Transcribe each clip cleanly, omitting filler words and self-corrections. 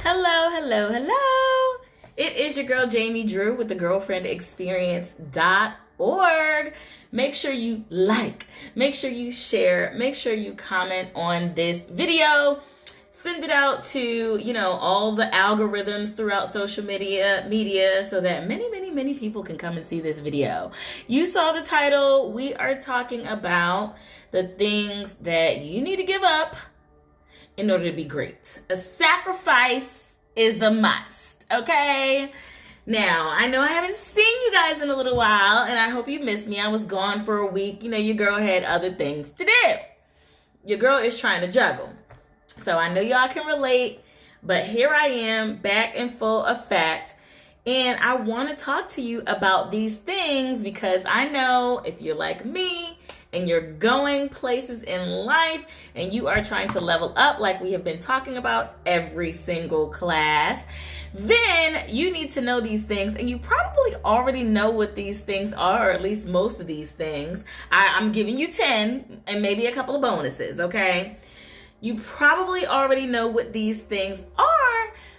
Hello, hello, hello. It is your girl Jamie Drew with the girlfriendexperience.org. Make sure you like, make sure you share, make sure you comment on this video. Send it out to, all the algorithms throughout social media so that many people can come and see this video. You saw the title. We are talking about the things that you need to give up in order to be great. A sacrifice is a must, okay? Now, I know I haven't seen you guys in a little while, and I hope you missed me. I was gone for a week. Your girl had other things to do. Your girl is trying to juggle. So I know y'all can relate, but here I am back in full effect. And I want to talk to you about these things because I know if you're like me, and you're going places in life and you are trying to level up like we have been talking about every single class, then you need to know these things. And you probably already know what these things are, or at least most of these things. I'm giving you 10 and maybe a couple of bonuses, okay? You probably already know what these things are,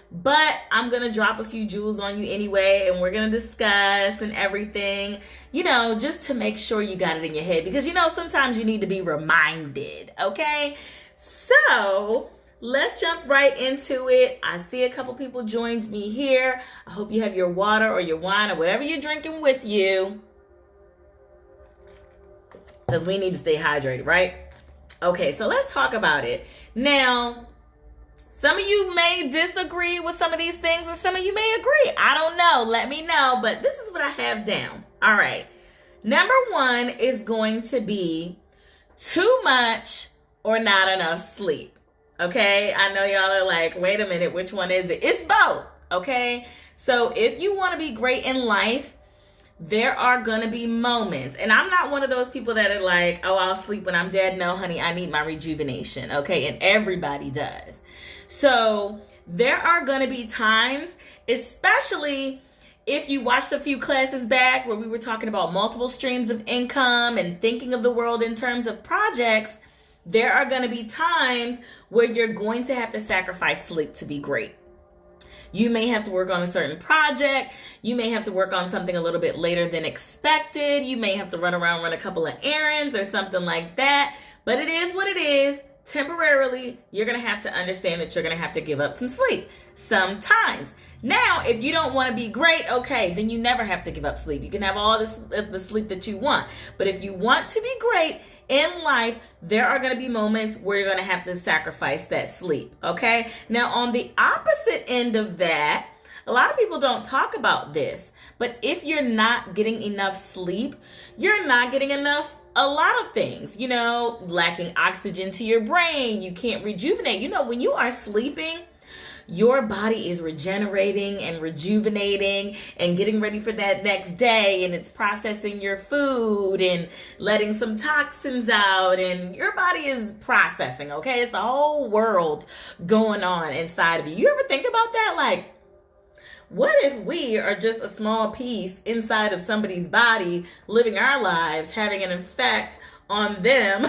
but I'm going to drop a few jewels on you anyway, and we're going to discuss and everything, just to make sure you got it in your head. Because, sometimes you need to be reminded, okay? So let's jump right into it. I see a couple people joined me here. I hope you have your water or your wine or whatever you're drinking with you, because we need to stay hydrated, right? Okay, so let's talk about it. Now, some of you may disagree with some of these things, and some of you may agree. I don't know. Let me know. But this is what I have down. All right. Number one is going to be too much or not enough sleep. Okay? I know y'all are like, wait a minute, which one is it? It's both. Okay? So if you want to be great in life, there are going to be moments. And I'm not one of those people that are like, oh, I'll sleep when I'm dead. No, honey, I need my rejuvenation. Okay? And everybody does. So there are going to be times, especially if you watched a few classes back where we were talking about multiple streams of income and thinking of the world in terms of projects, there are going to be times where you're going to have to sacrifice sleep to be great. You may have to work on a certain project. You may have to work on something a little bit later than expected. You may have to run a couple of errands or something like that. But it is what it is. Temporarily, you're going to have to understand that you're going to have to give up some sleep sometimes. Now, if you don't want to be great, okay, then you never have to give up sleep. You can have all the sleep that you want. But if you want to be great in life, there are going to be moments where you're going to have to sacrifice that sleep, okay? Now, on the opposite end of that, a lot of people don't talk about this. But if you're not getting enough sleep, you're not getting enough a lot of things, lacking oxygen to your brain. You can't rejuvenate. When you are sleeping, your body is regenerating and rejuvenating and getting ready for that next day, and it's processing your food and letting some toxins out, and your body is processing, okay? It's a whole world going on inside of you. You ever think about that? Like, what if we are just a small piece inside of somebody's body, living our lives, having an effect on them?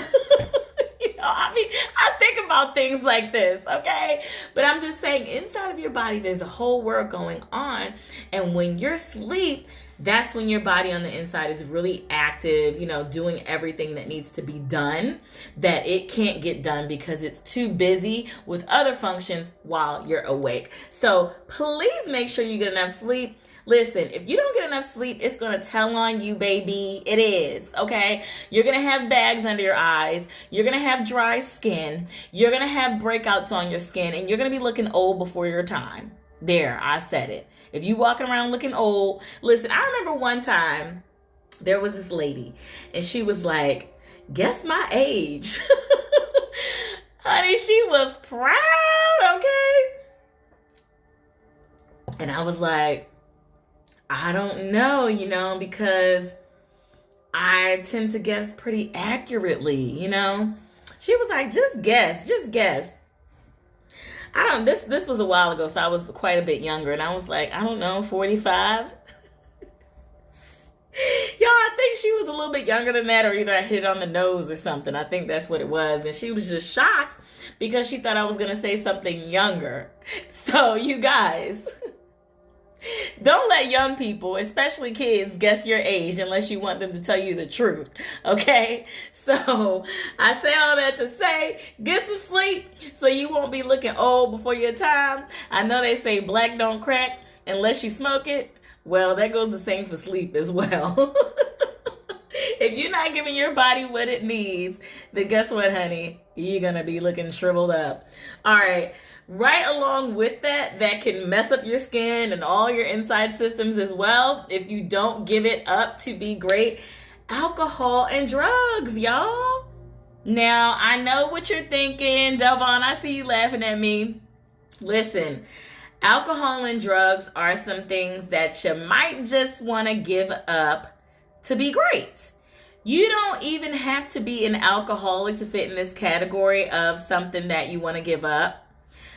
I think about things like this, okay? But I'm just saying, inside of your body, there's a whole world going on. And when you're asleep, that's when your body on the inside is really active, doing everything that needs to be done, that it can't get done because it's too busy with other functions while you're awake. So please make sure you get enough sleep. Listen, if you don't get enough sleep, it's going to tell on you, baby. It is, okay? You're going to have bags under your eyes. You're going to have dry skin. You're going to have breakouts on your skin, and you're going to be looking old before your time. There, I said it. If you walking around looking old, listen, I remember one time there was this lady, and she was like, guess my age. Honey, she was proud, okay? And I was like, I don't know, because I tend to guess pretty accurately, She was like, just guess. This was a while ago, so I was quite a bit younger, and I was like, I don't know, 45? Y'all, I think she was a little bit younger than that, or either I hit it on the nose or something. I think that's what it was. And she was just shocked because she thought I was going to say something younger. So, you guys, don't let young people, especially kids, guess your age unless you want them to tell you the truth. Okay? So, I say all that to say, get some sleep so you won't be looking old before your time. I know they say black don't crack unless you smoke it. Well, that goes the same for sleep as well. If you're not giving your body what it needs, then guess what, honey? You're going to be looking shriveled up. All right. Right along with that, that can mess up your skin and all your inside systems as well if you don't give it up to be great. Alcohol and drugs, y'all. Now, I know what you're thinking. Delvon, I see you laughing at me. Listen, alcohol and drugs are some things that you might just want to give up to be great. You don't even have to be an alcoholic to fit in this category of something that you want to give up.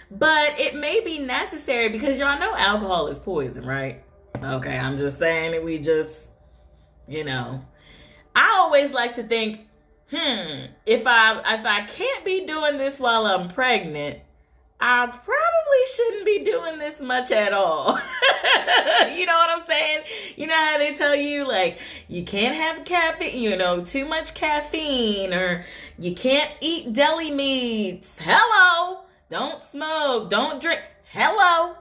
But it may be necessary because y'all know alcohol is poison, right? Okay, I'm just saying that we just, I always like to think, if I can't be doing this while I'm pregnant, I probably shouldn't be doing this much at all. You know what I'm saying? You know how they tell you, like, you can't have caffeine, too much caffeine, or you can't eat deli meats. Hello. Don't smoke. Don't drink. Hello.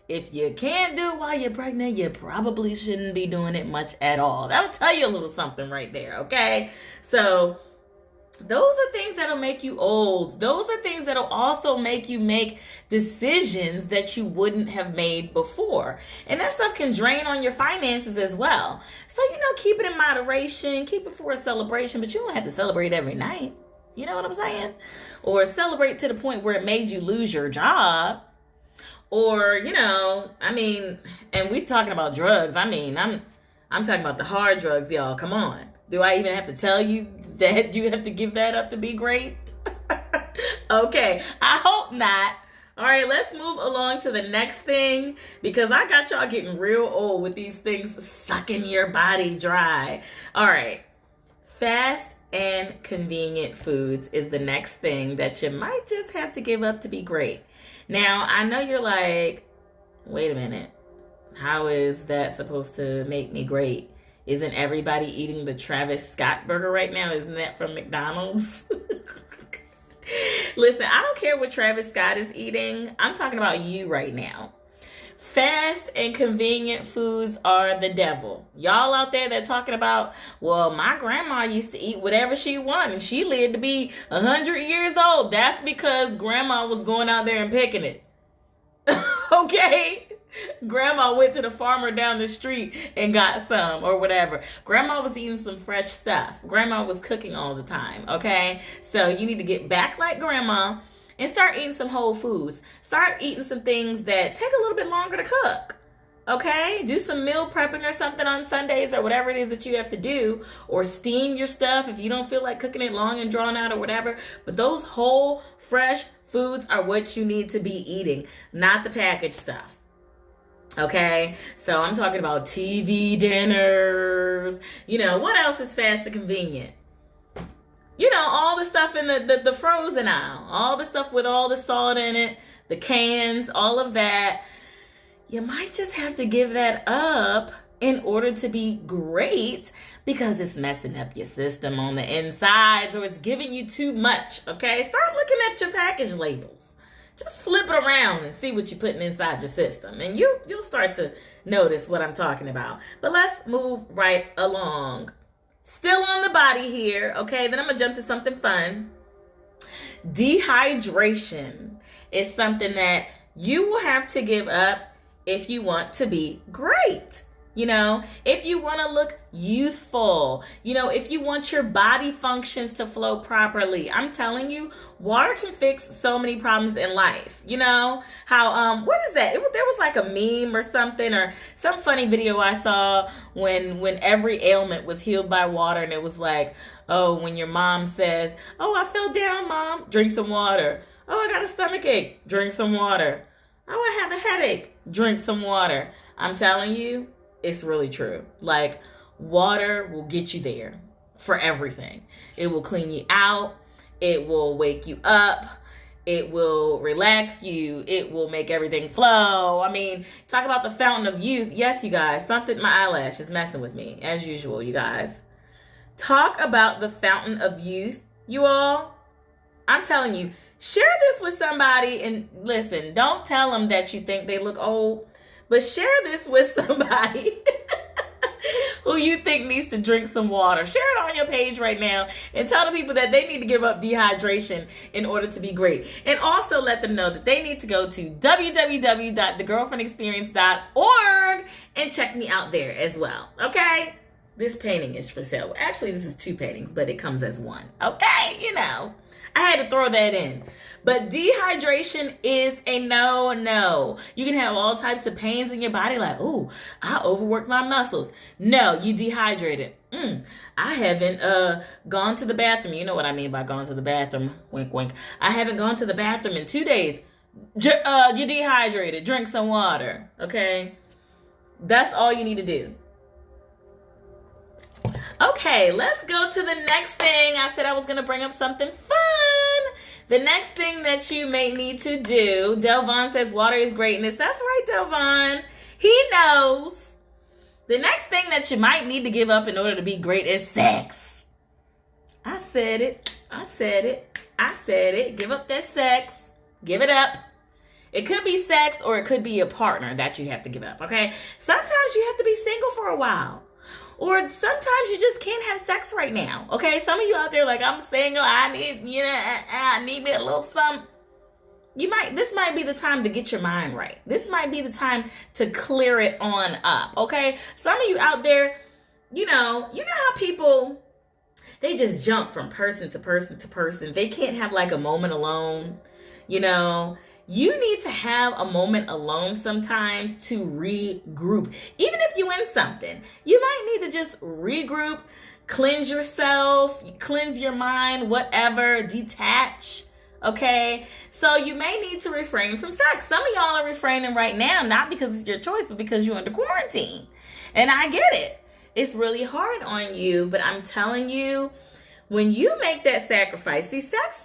If you can't do it while you're pregnant, you probably shouldn't be doing it much at all. That'll tell you a little something right there, okay? So those are things that'll make you old. Those are things that'll also make you make decisions that you wouldn't have made before. And that stuff can drain on your finances as well. So, keep it in moderation. Keep it for a celebration, but you don't have to celebrate every night. You know what I'm saying? Or celebrate to the point where it made you lose your job. Or, and we're talking about drugs. I'm talking about the hard drugs, y'all. Come on. Do I even have to tell you that you have to give that up to be great? Okay, I hope not. All right, let's move along to the next thing because I got y'all getting real old with these things sucking your body dry. All right, fast and convenient foods is the next thing that you might just have to give up to be great. Now, I know you're like, wait a minute. How is that supposed to make me great? Isn't everybody eating the Travis Scott burger right now? Isn't that from McDonald's? Listen, I don't care what Travis Scott is eating. I'm talking about you right now. Fast and convenient foods are the devil. Y'all out there that talking about, well, my grandma used to eat whatever she wanted and she lived to be 100 years old. That's because grandma was going out there and picking it. Okay? Grandma went to the farmer down the street and got some or whatever. Grandma was eating some fresh stuff. Grandma was cooking all the time, okay? So you need to get back like grandma and start eating some whole foods. Start eating some things that take a little bit longer to cook, okay? Do some meal prepping or something on Sundays or whatever it is that you have to do, or steam your stuff if you don't feel like cooking it long and drawn out or whatever. But those whole, fresh foods are what you need to be eating, not the packaged stuff. Okay, so I'm talking about TV dinners. What else is fast and convenient? All the stuff in the frozen aisle. All the stuff with all the salt in it, the cans, all of that. You might just have to give that up in order to be great because it's messing up your system on the insides or it's giving you too much, okay? Start looking at your package labels. Just flip it around and see what you're putting inside your system. And you'll start to notice what I'm talking about. But let's move right along. Still on the body here, okay? Then I'm going to jump to something fun. Dehydration is something that you will have to give up if you want to be great. If you want to look youthful, if you want your body functions to flow properly, I'm telling you, water can fix so many problems in life. How, what is that? There was like a meme or something or some funny video I saw when every ailment was healed by water. And it was like, oh, when your mom says, oh, I fell down, mom, drink some water. Oh, I got a stomach ache, drink some water. Oh, I have a headache, drink some water. I'm telling you, it's really true. Like, Water will get you there for everything. It will clean you out. It will wake you up. It will relax you. It will make everything flow. I mean, talk about the fountain of youth. Yes, you guys, my eyelash is messing with me as usual, you guys. Talk about the fountain of youth, you all. I'm telling you, share this with somebody and listen, don't tell them that you think they look old, but share this with somebody who you think needs to drink some water. Share it on your page right now and tell the people that they need to give up dehydration in order to be great. And also let them know that they need to go to www.thegirlfriendexperience.org and check me out there as well. Okay? This painting is for sale. Actually, this is 2 paintings, but it comes as one. Okay? You know, I had to throw that in. But dehydration is a no-no. You can have all types of pains in your body like, ooh, I overworked my muscles. No, you dehydrated. I haven't gone to the bathroom. You know what I mean by gone to the bathroom. Wink, wink. I haven't gone to the bathroom in 2 days. You dehydrated. Drink some water. Okay? That's all you need to do. Okay, let's go to the next thing. I said I was going to bring up something fun. The next thing that you may need to do, Delvon says water is greatness. That's right, Delvon. He knows. The next thing that you might need to give up in order to be great is sex. I said it. Give up that sex. Give it up. It could be sex or it could be a partner that you have to give up, okay? Sometimes you have to be single for a while. Or sometimes you just can't have sex right now, okay? Some of you out there like, I'm single, I need me a little something. This might be the time to get your mind right. This might be the time to clear it on up, okay? Some of you out there, you know how people, they just jump from person to person to person. They can't have like a moment alone, you know? You need to have a moment alone sometimes to regroup. Even if you win something, you might need to just regroup, cleanse yourself, cleanse your mind, whatever, detach, okay? So you may need to refrain from sex. Some of y'all are refraining right now, not because it's your choice, but because you're under quarantine. And I get it. It's really hard on you, but I'm telling you, when you make that sacrifice, see, sex,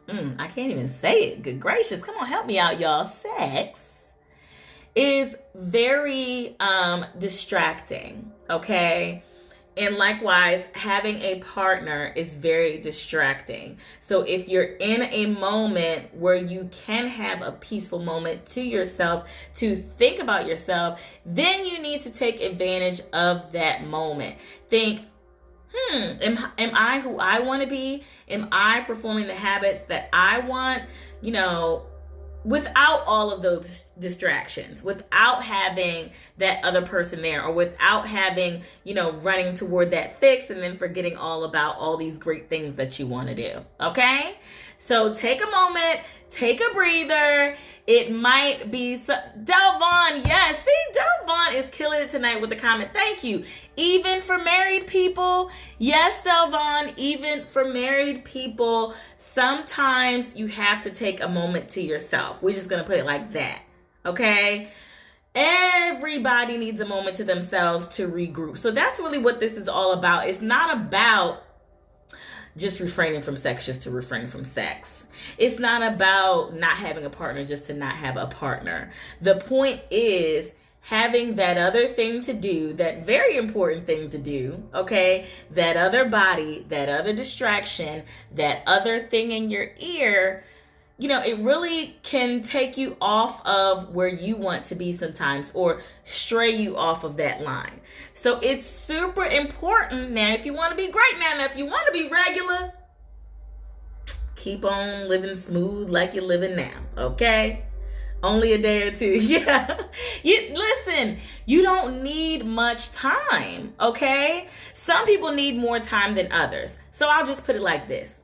I can't even say it. Good gracious. Come on, help me out, y'all. Sex is very distracting, okay? And likewise, having a partner is very distracting. So if you're in a moment where you can have a peaceful moment to yourself, to think about yourself, then you need to take advantage of that moment. Think, am I who I want to be? Am I performing the habits that I want? You know, without all of those distractions, without having that other person there, or without having, running toward that fix and then forgetting all about all these great things that you want to do. Okay? So take a moment, take a breather. It might be Delvon. Yes, see, Delvon is killing it tonight with the comment. Thank you. Even for married people. Yes, Delvon, even for married people, sometimes you have to take a moment to yourself. We're just going to put it like that. Okay? Everybody needs a moment to themselves to regroup. So that's really what this is all about. It's not about just refraining from sex just to refrain from sex. It's not about not having a partner just to not have a partner. The point is having that other thing to do, that very important thing to do, okay? That other body, that other distraction, that other thing in your ear, it really can take you off of where you want to be sometimes, or stray you off of that line. So it's super important. Now, if you want to be great now, if you want to be regular, keep on living smooth like you're living now, okay? Only a day or two. Yeah. Listen, you don't need much time, okay? Some people need more time than others. So I'll just put it like this.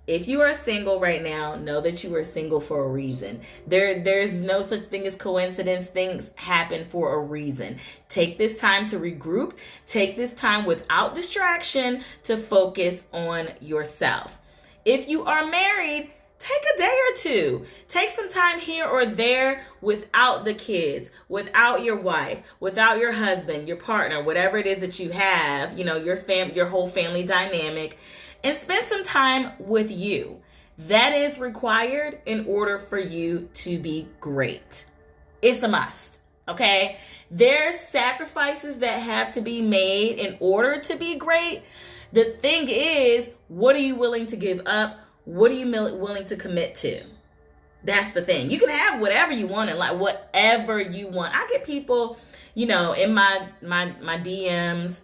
If you are single right now, know that you are single for a reason. There's no such thing as coincidence. Things happen for a reason. Take this time to regroup. Take this time without distraction to focus on yourself. If you are married, take a day or two. Take some time here or there without the kids, without your wife, without your husband, your partner, whatever it is that you have, your whole family dynamic, and spend some time with you. That is required in order for you to be great. It's a must, okay? There's sacrifices that have to be made in order to be great. The thing is, what are you willing to give up? What are you willing to commit to? That's the thing. You can have whatever you want in life, whatever you want. I get people, in my DMs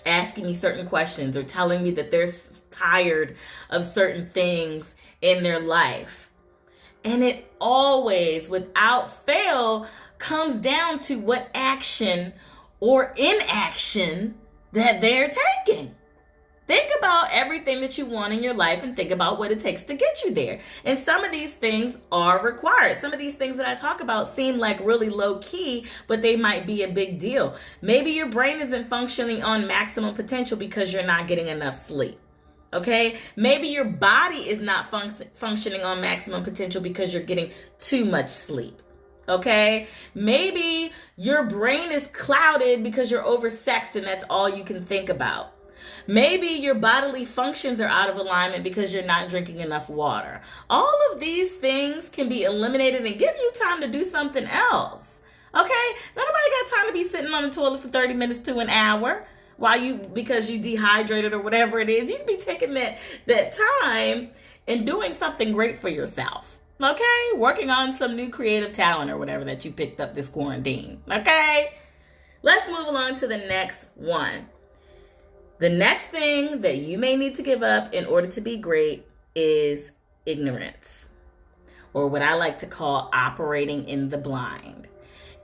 asking me certain questions or telling me that they're tired of certain things in their life. And it always, without fail, comes down to what action or inaction that they're taking. Think about everything that you want in your life and think about what it takes to get you there. And some of these things are required. Some of these things that I talk about seem like really low key, but they might be a big deal. Maybe your brain isn't functioning on maximum potential because you're not getting enough sleep. Okay? Maybe your body is not functioning on maximum potential because you're getting too much sleep. Okay? Maybe your brain is clouded because you're oversexed and that's all you can think about. Maybe your bodily functions are out of alignment because you're not drinking enough water. All of these things can be eliminated and give you time to do something else. Okay? Nobody got time to be sitting on the toilet for 30 minutes to an hour because you dehydrated or whatever it is. You can be taking that time and doing something great for yourself. Okay? Working on some new creative talent or whatever that you picked up this quarantine. Okay? Let's move along to the next one. The next thing that you may need to give up in order to be great is ignorance, or what I like to call operating in the blind.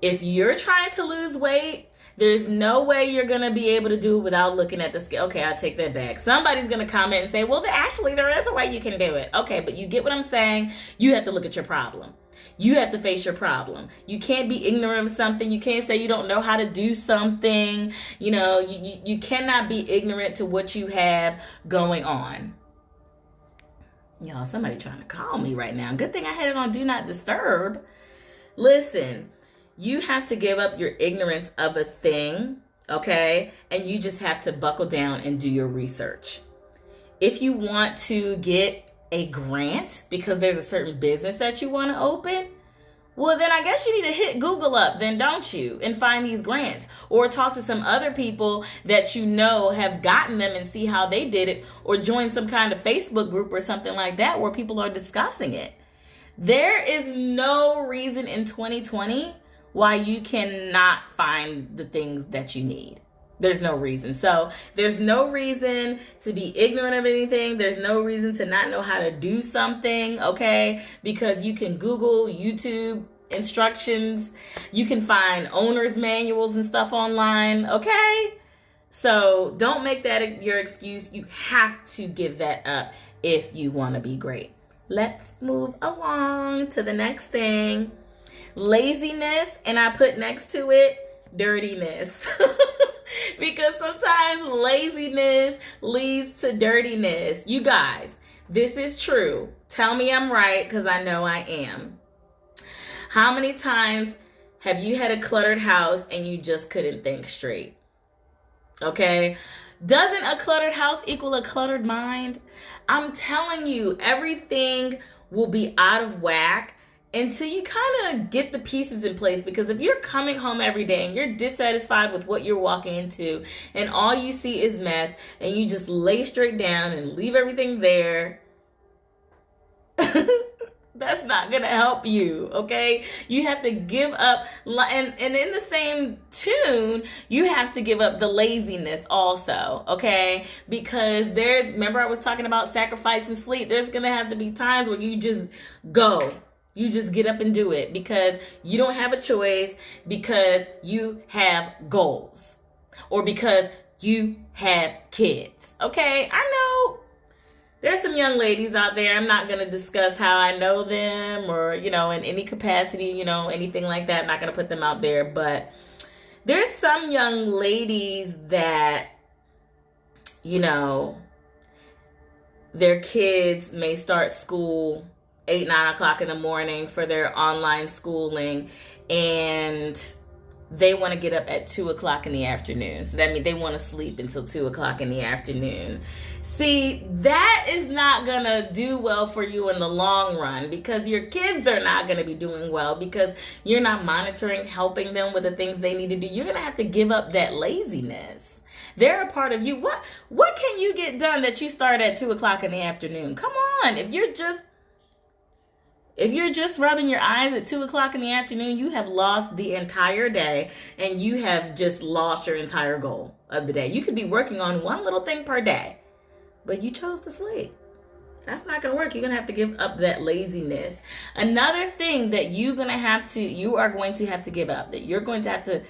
If you're trying to lose weight, there's no way you're going to be able to do it without looking at the scale. Okay, I'll take that back. Somebody's going to comment and say, well, actually, there is a way you can do it. Okay, but you get what I'm saying? You have to look at your problem. You have to face your problem. You can't be ignorant of something. You can't say you don't know how to do something. You cannot be ignorant to what you have going on. Y'all, somebody trying to call me right now. Good thing I had it on Do Not Disturb. Listen, you have to give up your ignorance of a thing, okay? And you just have to buckle down and do your research. If you want to get a grant because there's a certain business that you want to open, well, then I guess you need to hit Google up, then, don't you? And find these grants. Or talk to some other people that you know have gotten them and see how they did it. Or join some kind of Facebook group or something like that where people are discussing it. There is no reason in 2020 why you cannot find the things that you need. There's no reason. So there's no reason to be ignorant of anything. There's no reason to not know how to do something, okay? Because you can Google, YouTube instructions. You can find owner's manuals and stuff online, okay? So don't make that your excuse. You have to give that up if you want to be great. Let's move along to the next thing. Laziness, and I put next to it, dirtiness. Because sometimes laziness leads to dirtiness. You guys, this is true. Tell me I'm right, because I know I am. How many times have you had a cluttered house and you just couldn't think straight? Okay? Doesn't a cluttered house equal a cluttered mind? I'm telling you, everything will be out of whack until you kind of get the pieces in place. Because if you're coming home every day and you're dissatisfied with what you're walking into and all you see is mess and you just lay straight down and leave everything there, that's not going to help you, okay? You have to give up, and in the same tune, you have to give up the laziness also, okay? Because remember I was talking about sacrificing sleep. There's going to have to be times where you just go. You just get up and do it because you don't have a choice, because you have goals, or because you have kids. Okay, I know there's some young ladies out there. I'm not going to discuss how I know them or, in any capacity, anything like that. I'm not going to put them out there. But there's some young ladies that, their kids may start school 8, 9 o'clock in the morning for their online schooling, and they want to get up at 2 o'clock in the afternoon. So that means they want to sleep until 2 o'clock in the afternoon. See, that is not going to do well for you in the long run, because your kids are not going to be doing well because you're not monitoring, helping them with the things they need to do. You're going to have to give up that laziness. They're a part of you. What can you get done that you start at 2 o'clock in the afternoon? Come on. If you're just rubbing your eyes at 2 o'clock in the afternoon, you have lost the entire day, and you have just lost your entire goal of the day. You could be working on one little thing per day, but you chose to sleep. That's not going to work. You're going to have to give up that laziness. Another thing that you are going to have to give up, that you're going to have to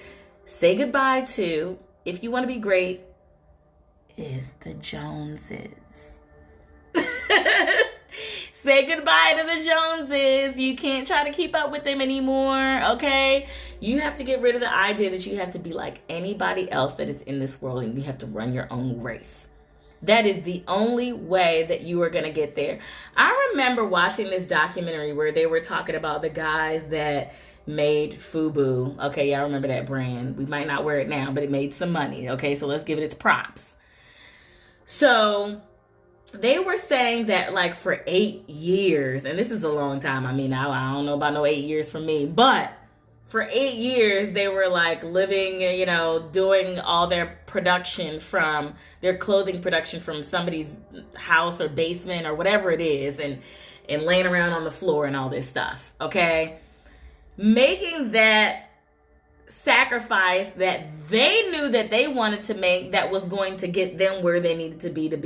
say goodbye to, if you want to be great, is the Joneses. Say goodbye to the Joneses. You can't try to keep up with them anymore, okay? You have to get rid of the idea that you have to be like anybody else that is in this world, and you have to run your own race. That is the only way that you are going to get there. I remember watching this documentary where they were talking about the guys that made FUBU. Okay, y'all remember that brand. We might not wear it now, but it made some money. Okay, so let's give it its props. So they were saying that like for 8 years, and this is a long time. I mean, I don't know about no 8 years for me, but for 8 years, they were like living, doing all their production from their clothing production from somebody's house or basement or whatever it is, and laying around on the floor and all this stuff. Okay. Making that sacrifice that they knew that they wanted to make, that was going to get them where they needed to be, the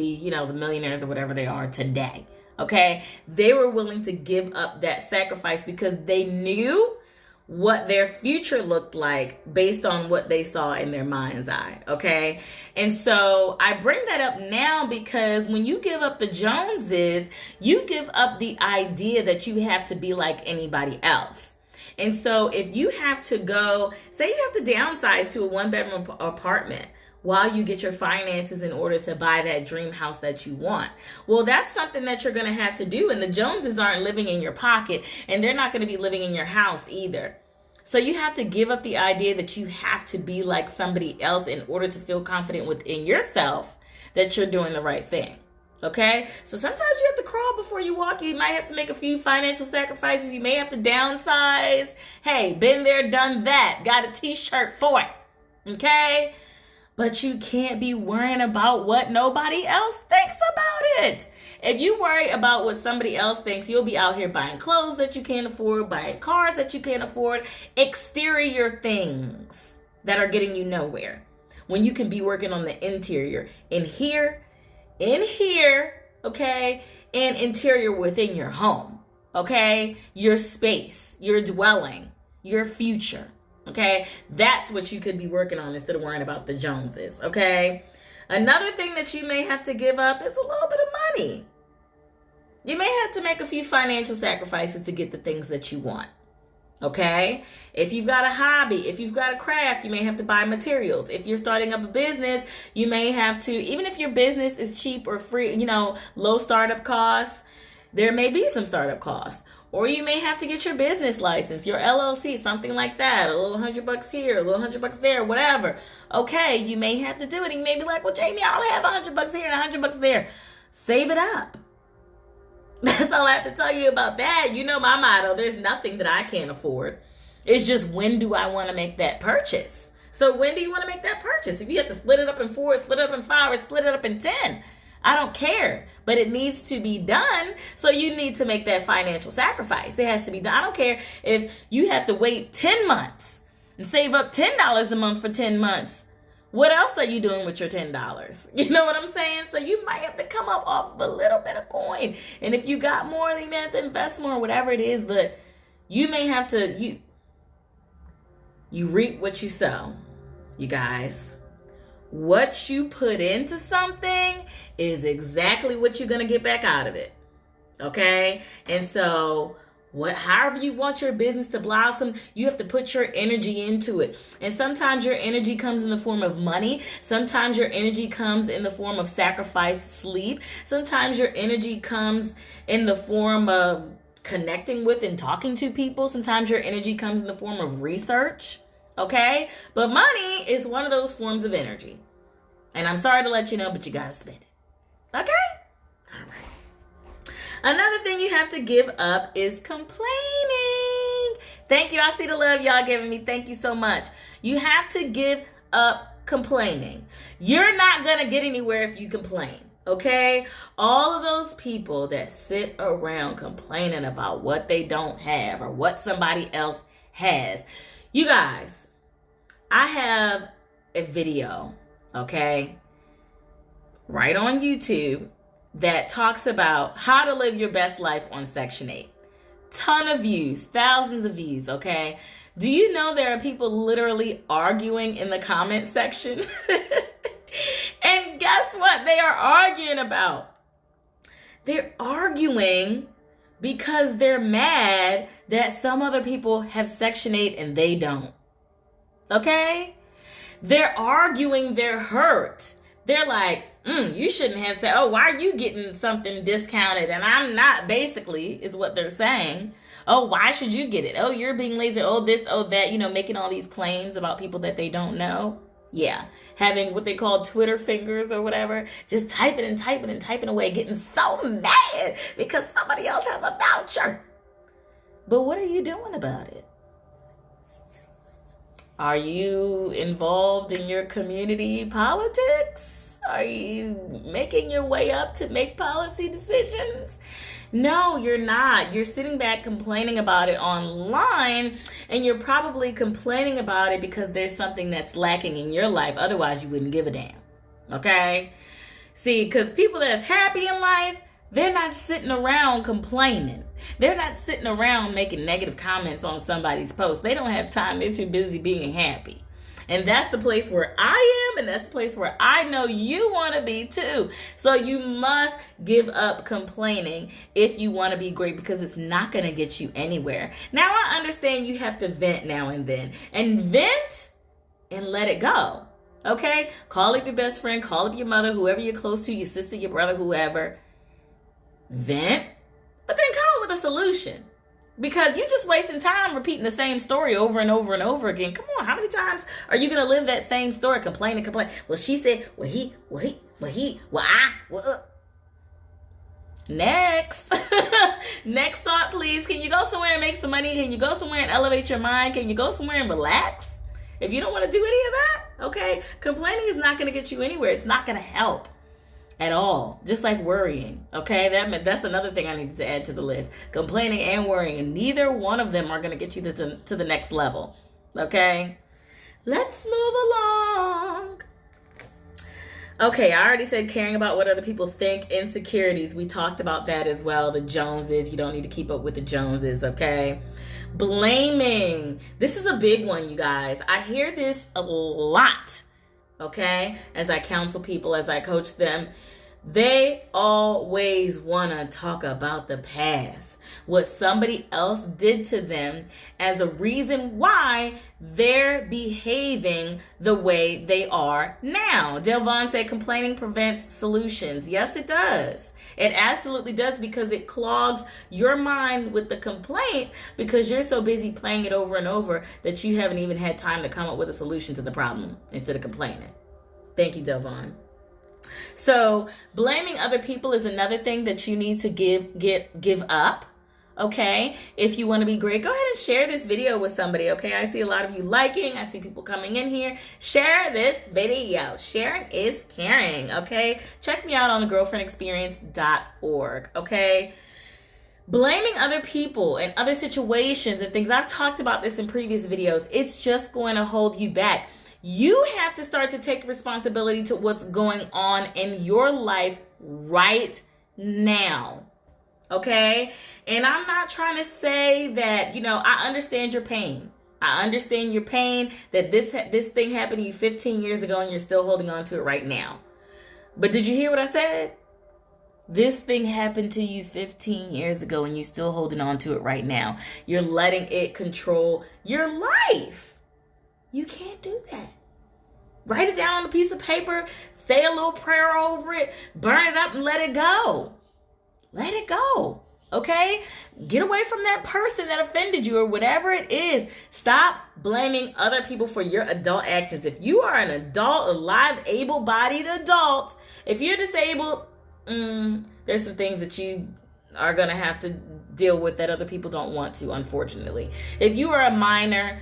millionaires or whatever they are today. Okay. They were willing to give up that sacrifice because they knew what their future looked like based on what they saw in their mind's eye. Okay. And so I bring that up now because when you give up the Joneses, you give up the idea that you have to be like anybody else. And so if you have to go, say you have to downsize to a 1-bedroom apartment while you get your finances in order to buy that dream house that you want. Well, that's something that you're going to have to do. And the Joneses aren't living in your pocket, and they're not going to be living in your house either. So you have to give up the idea that you have to be like somebody else in order to feel confident within yourself that you're doing the right thing. Okay? So sometimes you have to crawl before you walk. You might have to make a few financial sacrifices. You may have to downsize. Hey, been there, done that. Got a t-shirt for it. Okay? But you can't be worrying about what nobody else thinks about it. If you worry about what somebody else thinks, you'll be out here buying clothes that you can't afford, buying cars that you can't afford, exterior things that are getting you nowhere, when you can be working on the interior, in here, okay, and interior within your home, okay, your space, your dwelling, your future, okay. That's what you could be working on instead of worrying about the Joneses, okay. Another thing that you may have to give up is a little bit of money. You may have to make a few financial sacrifices to get the things that you want. Okay? If you've got a hobby, if you've got a craft, you may have to buy materials. If you're starting up a business, you may have to, even if your business is cheap or free, low startup costs, there may be some startup costs. Or you may have to get your business license, your LLC, something like that. A little $100 here, a little $100 there, whatever. Okay, you may have to do it. You may be like, well, Jamie, I don't have $100 here and $100 there. Save it up. That's all I have to tell you about that. You know my motto, there's nothing that I can't afford. It's just, when do I want to make that purchase? So when do you want to make that purchase? If you have to split it up in 4, split it up in 5, or split it up in 10, I don't care. But it needs to be done. So you need to make that financial sacrifice. It has to be done. I don't care if you have to wait 10 months and save up $10 a month for 10 months. What else are you doing with your $10? You know what I'm saying? So you might have to come up off of a little bit of coin. And if you got more, then you may have to invest more, whatever it is. But you may have to, you reap what you sow, you guys. What you put into something is exactly what you're going to get back out of it. Okay? And so however you want your business to blossom, you have to put your energy into it. And sometimes your energy comes in the form of money. Sometimes your energy comes in the form of sacrifice, sleep. Sometimes your energy comes in the form of connecting with and talking to people. Sometimes your energy comes in the form of research. Okay? But money is one of those forms of energy. And I'm sorry to let you know, but you gotta spend it. Okay? All right. Another thing you have to give up is complaining. Thank you. I see the love y'all giving me. Thank you so much. You have to give up complaining. You're not gonna get anywhere if you complain. Okay? All of those people that sit around complaining about what they don't have or what somebody else has. You guys, I have a video, okay, right on YouTube that talks about how to live your best life on Section 8. Ton of views, thousands of views, okay? Do you know there are people literally arguing in the comment section? And guess what they are arguing about? They're arguing because they're mad that some other people have Section 8 and they don't. Okay? They're arguing, they're hurt. They're like, you shouldn't have said, oh, why are you getting something discounted and I'm not, basically, is what they're saying. Oh, why should you get it? Oh, you're being lazy. Oh, this, oh, that, making all these claims about people that they don't know. Yeah, having what they call Twitter fingers or whatever, just typing and typing and typing away, getting so mad because somebody else has a voucher. But what are you doing about it? Are you involved in your community politics? Are you making your way up to make policy decisions? No, you're not. You're sitting back complaining about it online, and you're probably complaining about it because there's something that's lacking in your life. Otherwise, you wouldn't give a damn. Okay? See, because people that's happy in life, they're not sitting around complaining. They're not sitting around making negative comments on somebody's post. They don't have time. They're too busy being happy. And that's the place where I am, and that's the place where I know you want to be too. So you must give up complaining if you want to be great, because it's not going to get you anywhere. Now, I understand you have to vent now and then. And vent and let it go. Okay? Call up your best friend, call up your mother, whoever you're close to, your sister, your brother, whoever. Vent, but then come up with a solution. Because you're just wasting time repeating the same story over and over and over again. Come on, how many times are you going to live that same story? Complain and complain. Well, she said, well, I. Next. Next thought, please. Can you go somewhere and make some money? Can you go somewhere and elevate your mind? Can you go somewhere and relax? If you don't want to do any of that, okay, complaining is not going to get you anywhere. It's not going to help at all. Just like worrying, okay? That's another thing I needed to add to the list. Complaining and worrying, and neither one of them are going to get you to the next level, okay? Let's move along. Okay, I already said caring about what other people think. Insecurities, we talked about that as well. The Joneses, you don't need to keep up with the Joneses, okay? Blaming. This is a big one, you guys. I hear this a lot, okay? As I counsel people, as I coach them. They always want to talk about the past, what somebody else did to them, as a reason why they're behaving the way they are now. Dale Vaughn said complaining prevents solutions. Yes, it does. It absolutely does, because it clogs your mind with the complaint, because you're so busy playing it over and over that you haven't even had time to come up with a solution to the problem instead of complaining. Thank you, Dale Vaughn. So blaming other people is another thing that you need to give up. Okay, if you want to be great, go ahead and share this video with somebody. Okay, I see a lot of you liking. I see people coming in here. Share this video. Sharing is caring. Okay, check me out on thegirlfriendexperience.org. Okay, blaming other people and other situations and things. I've talked about this in previous videos. It's just going to hold you back. You have to start to take responsibility to what's going on in your life right now. Okay? And I'm not trying to say that, I understand your pain. I understand your pain that this thing happened to you 15 years ago and you're still holding on to it right now. But did you hear what I said? This thing happened to you 15 years ago and you're still holding on to it right now. You're letting it control your life. You can't do that. Write it down on a piece of paper, say a little prayer over it, burn it up and let it go. Let it go. Okay? Get away from that person that offended you or whatever it is. Stop blaming other people for your adult actions. If you are an adult, alive, able-bodied adult, if you're disabled, there's some things that you are going to have to deal with that other people don't want to, unfortunately. If you are a minor,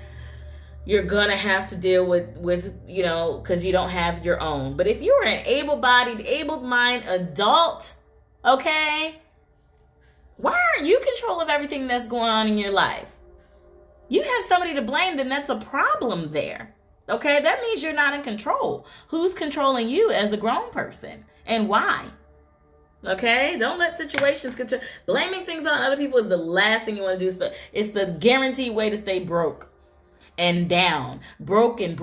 you're going to have to deal with because you don't have your own. But if you're an able-bodied, able-minded adult, okay, why aren't you in control of everything that's going on in your life? You have somebody to blame, then that's a problem there. Okay, that means you're not in control. Who's controlling you as a grown person and why? Okay, don't let situations control. Blaming things on other people is the last thing you want to do. It's the guaranteed way to stay broke and down. Broken.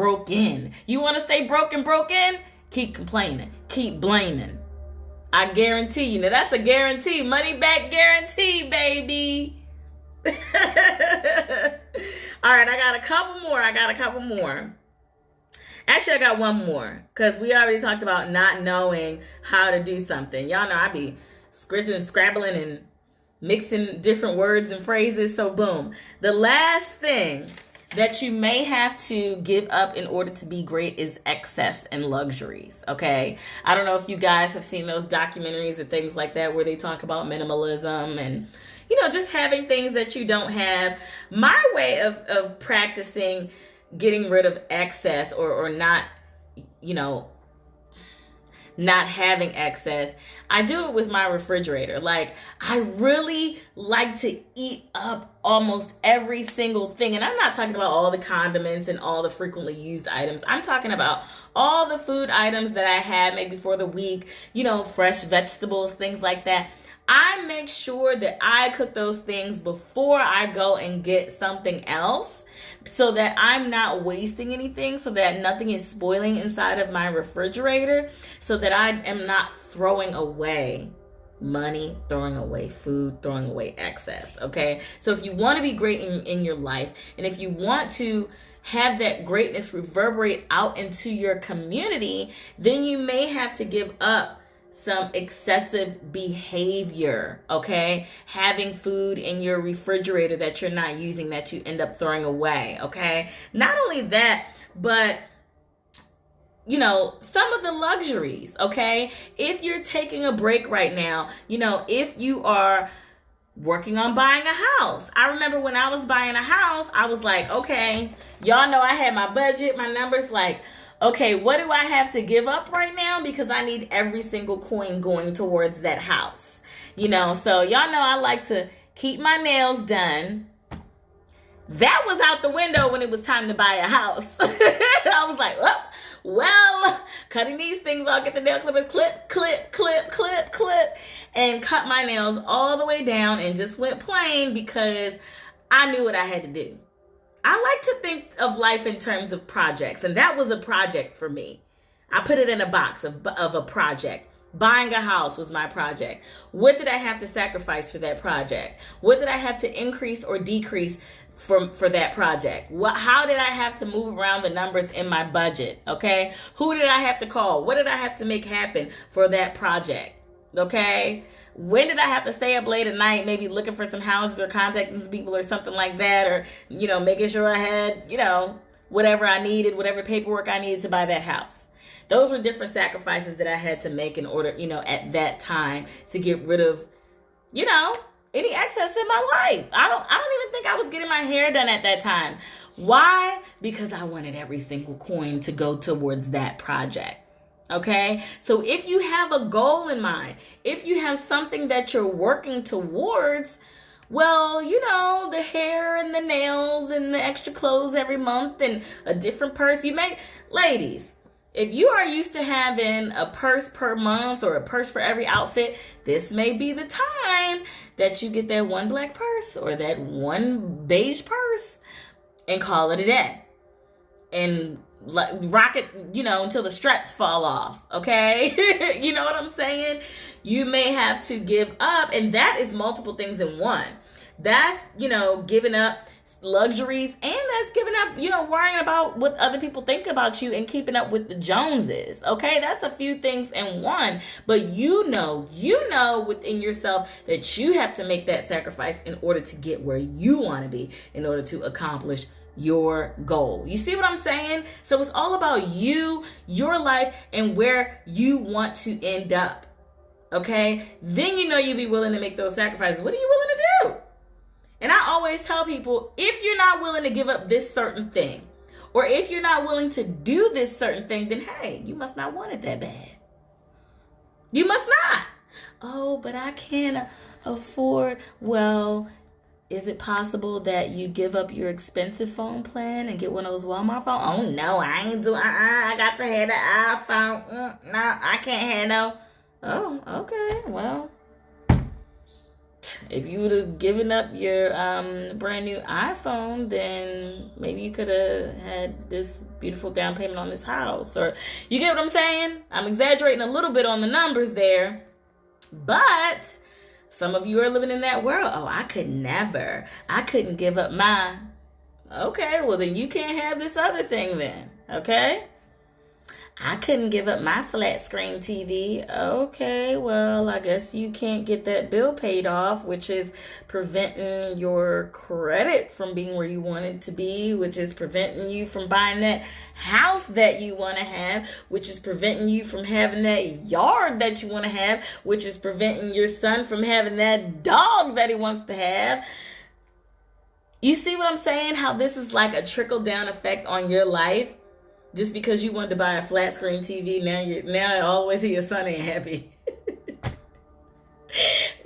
You want to stay broken? Keep complaining. Keep blaming. I guarantee you. Now that's a guarantee. Money back guarantee, baby. All right, I got a couple more. Actually, I got one more because we already talked about not knowing how to do something. Y'all know I be scrabbling and mixing different words and phrases. So boom. The last thing that you may have to give up in order to be great is excess and luxuries, okay? I don't know if you guys have seen those documentaries and things like that where they talk about minimalism and, just having things that you don't have. My way of practicing getting rid of excess or not, not having excess, I do it with my refrigerator. Like, I really like to eat up almost every single thing. And I'm not talking about all the condiments and all the frequently used items. I'm talking about all the food items that I have maybe for the week, fresh vegetables, things like that. I make sure that I cook those things before I go and get something else so that I'm not wasting anything, so that nothing is spoiling inside of my refrigerator, so that I am not throwing away money, throwing away food, throwing away excess, okay? So if you want to be great in your life, and if you want to have that greatness reverberate out into your community, then you may have to give up some excessive behavior, okay? Having food in your refrigerator that you're not using, that you end up throwing away, okay? Not only that, but some of the luxuries, okay? If you're taking a break right now, if you are working on buying a house. I remember when I was buying a house, I was like, okay, y'all know I had my budget, my numbers, like, okay, what do I have to give up right now? Because I need every single coin going towards that house. So y'all know I like to keep my nails done. That was out the window when it was time to buy a house. I was like, well, cutting these things off, get the nail clippers, clip, and cut my nails all the way down and just went plain because I knew what I had to do. I like to think of life in terms of projects, and that was a project for me. I put it in a box of a project. Buying a house was my project. What did I have to sacrifice for that project? What did I have to increase or decrease for that project? How did I have to move around the numbers in my budget? Okay, who did I have to call? What did I have to make happen for that project? Okay. When did I have to stay up late at night, maybe looking for some houses or contacting some people or something like that, or, making sure I had, whatever I needed, whatever paperwork I needed to buy that house. Those were different sacrifices that I had to make in order, at that time to get rid of, any excess in my life. I don't even think I was getting my hair done at that time. Why? Because I wanted every single coin to go towards that project. Okay, so if you have a goal in mind, if you have something that you're working towards, well, the hair and the nails and the extra clothes every month and a different purse. Ladies, if you are used to having a purse per month or a purse for every outfit, this may be the time that you get that one black purse or that one beige purse and call it a day. And like rock it, until the straps fall off. Okay. You know what I'm saying? You may have to give up, and that is multiple things in one. That's, giving up luxuries, and that's giving up, worrying about what other people think about you and keeping up with the Joneses. Okay, that's a few things in one. But you know within yourself that you have to make that sacrifice in order to get where you want to be, in order to accomplish your goal. You see what I'm saying? So it's all about you, your life, and where you want to end up. Okay, then you'll be willing to make those sacrifices. What are you willing to do? And I always tell people, if you're not willing to give up this certain thing, or if you're not willing to do this certain thing, then hey, you must not want it that bad. You must not. Oh, but I can't afford. Well, is it possible that you give up your expensive phone plan and get one of those Walmart phones? Oh no, I ain't do. I got to have the iPhone. No, I can't have no. Oh, okay. Well, if you would have given up your brand new iPhone, then maybe you could have had this beautiful down payment on this house. Or you get what I'm saying? I'm exaggerating a little bit on the numbers there. But some of you are living in that world. Oh, I couldn't give up my. Okay, well then you can't have this other thing then. Okay? I couldn't give up my flat screen TV. Okay, well, I guess you can't get that bill paid off, which is preventing your credit from being where you want it to be, which is preventing you from buying that house that you want to have, which is preventing you from having that yard that you want to have, which is preventing your son from having that dog that he wants to have. You see what I'm saying? How this is like a trickle-down effect on your life? Just because you wanted to buy a flat screen TV, now all the way to your son ain't happy.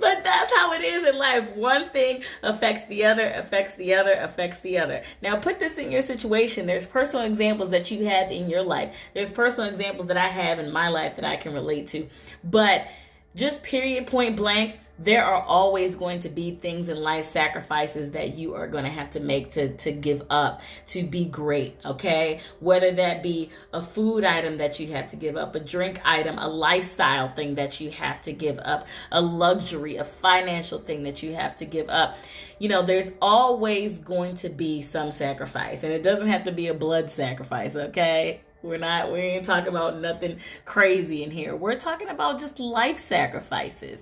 But that's how it is in life. One thing affects the other, affects the other, affects the other. Now put this in your situation. There's personal examples that you have in your life. There's personal examples that I have in my life that I can relate to. But just period, point blank, there are always going to be things in life, sacrifices that you are going to have to make to give up to be great, okay? Whether that be a food item that you have to give up, a drink item, a lifestyle thing that you have to give up, a luxury, a financial thing that you have to give up. There's always going to be some sacrifice, and it doesn't have to be a blood sacrifice, okay? We ain't talking about nothing crazy in here. We're talking about just life sacrifices,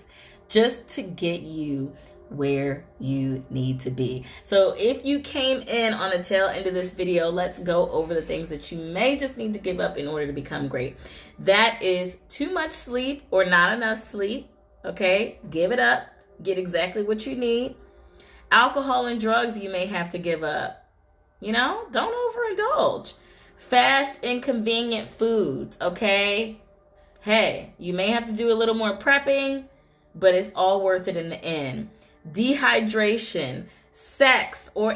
just to get you where you need to be. So if you came in on the tail end of this video, let's go over the things that you may just need to give up in order to become great. That is too much sleep or not enough sleep. Okay, give it up. Get exactly what you need. Alcohol and drugs you may have to give up. Don't overindulge. Fast, inconvenient foods, okay? Hey, you may have to do a little more prepping, but it's all worth it in the end. Dehydration, sex, or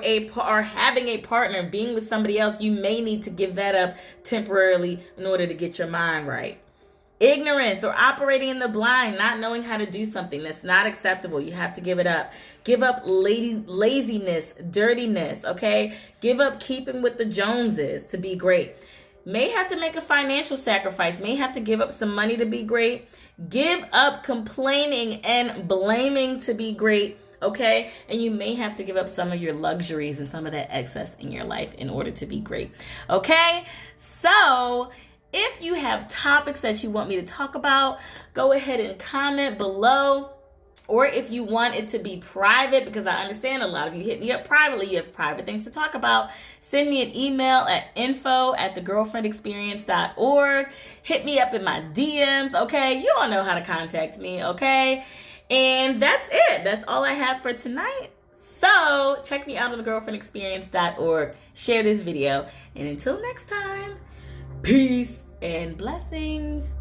having a partner, being with somebody else, you may need to give that up temporarily in order to get your mind right. Ignorance or operating in the blind, not knowing how to do something that's not acceptable. You have to give it up. Give up laziness, dirtiness, okay? Give up keeping with the Joneses to be great. May have to make a financial sacrifice. May have to give up some money to be great. Give up complaining and blaming to be great, okay? And you may have to give up some of your luxuries and some of that excess in your life in order to be great, okay? So if you have topics that you want me to talk about, go ahead and comment below. Or if you want it to be private, because I understand a lot of you hit me up privately, you have private things to talk about, send me an email at info@thegirlfriendexperience.org. Hit me up in my DMs, okay? You all know how to contact me, okay? And that's it. That's all I have for tonight. So check me out on thegirlfriendexperience.org. Share this video. And until next time, peace and blessings.